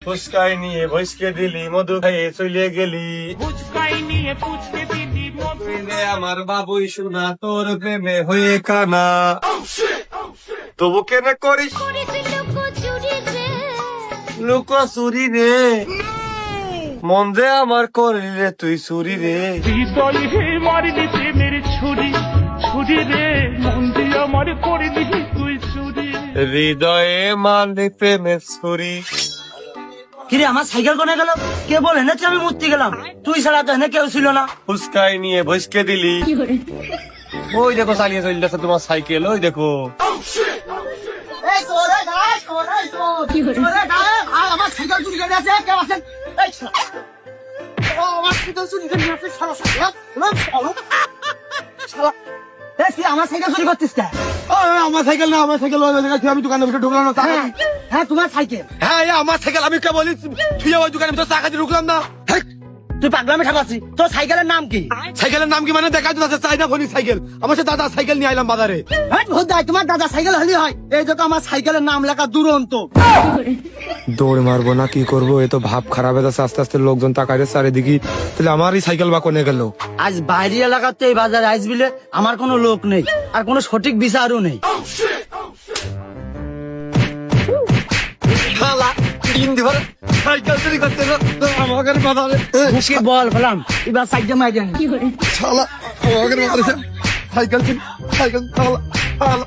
ফুচকাই নিয়ে ভইসকে দিলি, মধু খাইয়ে চলে গেলি। ফুচকাই নিয়ে পুচকে দিলি মধু। রে আমার বাবুই শোনা, তোর প্রেমে হয়ে কানা। তবু কেন করিস লুকোচুরি রে? মন যে আমার করলি রে তুই চুরি রে। হৃদয় হে মারলি প্রেমের ছুরি, ছুরি রে মন দিয়ে আমার করলি তুই চুরি। হৃদয়ে মারলি প্রেমের ছুরি। কিরে আমার সাইকেল কোনে গেল? কে বলে না আমি মূর্তি গেলাম? তুই ছাড়া তো এনে কেউ ছিল না। ফুচকাই নিয়ে ভইসকে দিলি। ওই দেখো চালিয়ে চলে যাচ্ছে তোমার সাইকেল, ওই দেখো। আমার সাইকেল চুরি করে আছে, কেউ আছেন? আমার সাইকেল চুরি করে আছে, আমার সাইকেল চুরি করতিস কে? আমার সাইকেল না, আমার সাইকেল আমি দোকানের ভিতরে ঢুকলাম না। হ্যাঁ তোমার সাইকেল। হ্যাঁ আমার সাইকেল, আমি কে বলি তুই ওই দোকানের ভিতরে টাকা দিয়ে ঢুকলাম না। তুই পাগলামে ঠাপাচ্ছি। তোর সাইকেলের নাম কি? সাইকেলের নাম কি মানে দেখা যাচ্ছে চাইনা ফোনি সাইকেল। আমার সাথে দাদা সাইকেল নিয়ে আইলাম বাজারে। তোমার দাদা সাইকেল হলি হয়? এই দেখো আমার সাইকেলের নাম লেখা দুরন্ত। দৌড় মারবো না কি করবো, এ তো ভাব খারাপ হয়ে যাচ্ছে। আস্তে আস্তে লোকজন তাকাইছে চারিদিকে, তাহলে আমারই সাইকেল বা কোনে গেল। আজ বাইরে এলাকাতে এই বাজারে আসবিলে আমার কোনো লোক নেই, আর কোনো সঠিক বিচারও নেই। সাইকেল চুরি করতে আমাকে বাজারে মুখে বল ফেলাম, এবার সাইকেল মাইকেন। শালা আমাকে বাজারে সাইকেল চুরি, সাইকেল শালা শালা।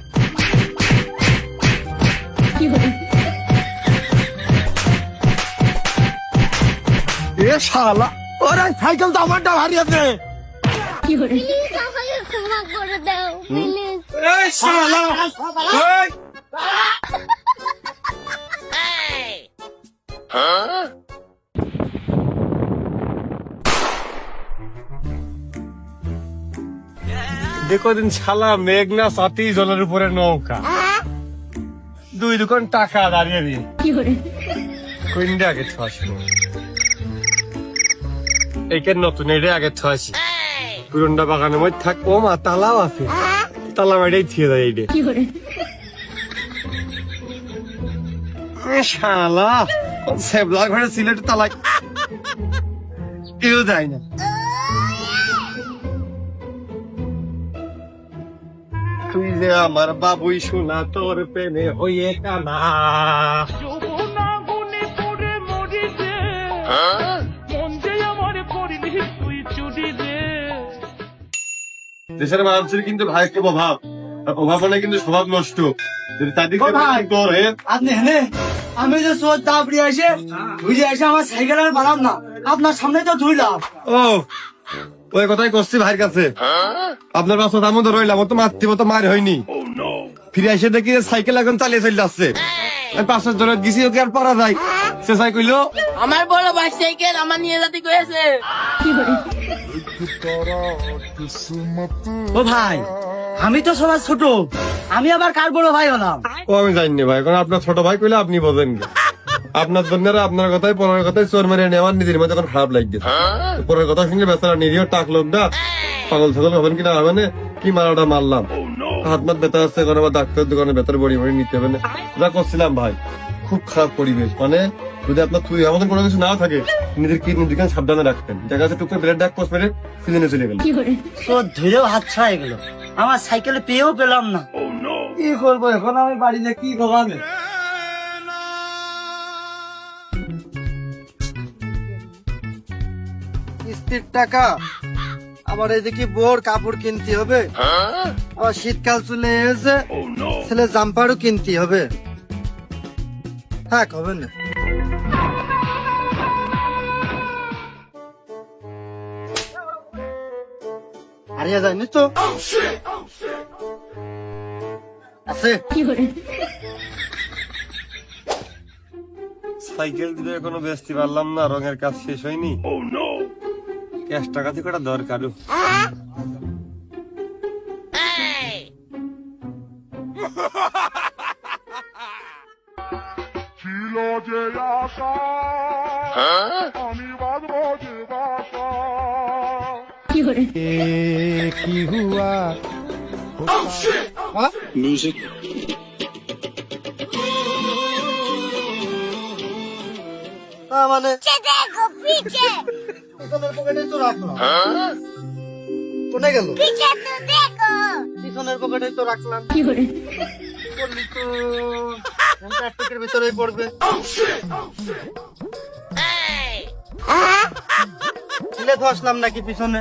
এ শালা, ওরে সাইকেল তো আমারটা হারিয়েছে। প্লিজ আমাকে ক্ষমা করে দাও প্লিজ। এই শালা, এই দেখো দিন শালা মেঘনা সাথী জলের উপরে নৌকা, দুই দোকান টাকা দাঁড়িয়ে দিয়ে কোনটা আগে ছয়শো। এইখানে নতুন এটা আগে ছয়শি, পুরনটা বাগানের মধ্যে থাক। ও মা তালাও আছে, তালা বাড়িটাই থিয়ে যায় এইটা। শালা সেবলার ঘরে সিলেট তালা কেউ যায় না। তুই যে আমার বাবুই শোনা, তোর প্রেমে হয়ে কানা। যৌবনা গুনে পড়ে মরিছে, মন দিয়ে আমার করলি তুই চুরি রে। দেশের মানুষের কিন্তু ভাই খুব অভাব, আর অভাব মানে কিন্তু স্বভাব নষ্ট। যদি তাদেরকে করে আপনি হেনে আমি যে সোর দাবড়ি এসে বুঝে এসে আমার সাইকেল আর বাড়াম না, আপনার সামনে তো ধুইলাম। ও ওই কথাই করছি ভাইয়ের কাছে। আপনার বাচ্চা তার মধ্যে রইলাম, ও তো মাতৃ মতো মার হয়নি। ফিরে এসে দেখি সাইকেল এখন চালিয়ে চলে যাচ্ছে। আমি 5-7 জনের গেছি, ওকে আর পারা যায়। সে সাই কইলো আমার বড় ভাই সাইকেল আমার নিয়ে যেতে কয়েছে। ও ভাই, আমি তো সবার ছোট, আমি আবার কার বড় ভাই হলাম? ও আমি জানি ভাই, কারণ আপনার ছোট ভাই কইলে আপনি বোঝেন কি। আপনার জন্য আপনার কথায় পরের কথায় চোর মেরে নেওয়া নিজের মধ্যে এখন খারাপ লাগছে। পরের কথা শুনে বেচারা নিরীহ টাক লোকটা পাগল ছাগল হবেন কিনা মানে কি মারাটা মারলাম। হাত মাত ব্যথা আসছে, এখন আবার ডাক্তারের দোকানে ব্যথার বড়ি বড়ি নিতে হবে না। যা করছিলাম ভাই, খুব খারাপ পরিবেশ। মানে যদি আপনার তুই আমাদের কোনো কিছু না থাকে, নিজের কিডনির দিকে সাবধানে রাখতেন। দেখা যাচ্ছে টুকরে ব্রেড ডাক পোস্ট মেরে সিজনে চলে গেল। সোর ধুলেও হাত ছাড়াই গেল, আমার সাইকেলে পেয়েও পেলাম না। কি করবো এখন আমি বাড়িতে, কি করবো? কিস্তির টাকা, আবার এদিকে বোর কাপড় কিনতে হবে, আবার শীতকাল চলে এসে ছেলে জাম্পারও কিনতে হবে। থাক হবে না। হারিয়ে যায়নি তো আছে। সাইকেল দিলে এখনো বেচতে পারলাম না, রঙের কাজ শেষ হয়নি। ক্যাশ টাকা থেকে ওটা দরকার। ছিল যে আশা আমি বাঁধবো যে বাসা। কি হুয়া মানে देखो पीछे পিছনের পকেটে তো রাখলাম কোনে গেল पीछे तो देखो পিছনের পকেটে তো রাখলাম করলি তো প্যাকেটের ভিতরেই পড়বে ছিলে তো আসলাম নাকি পিছনে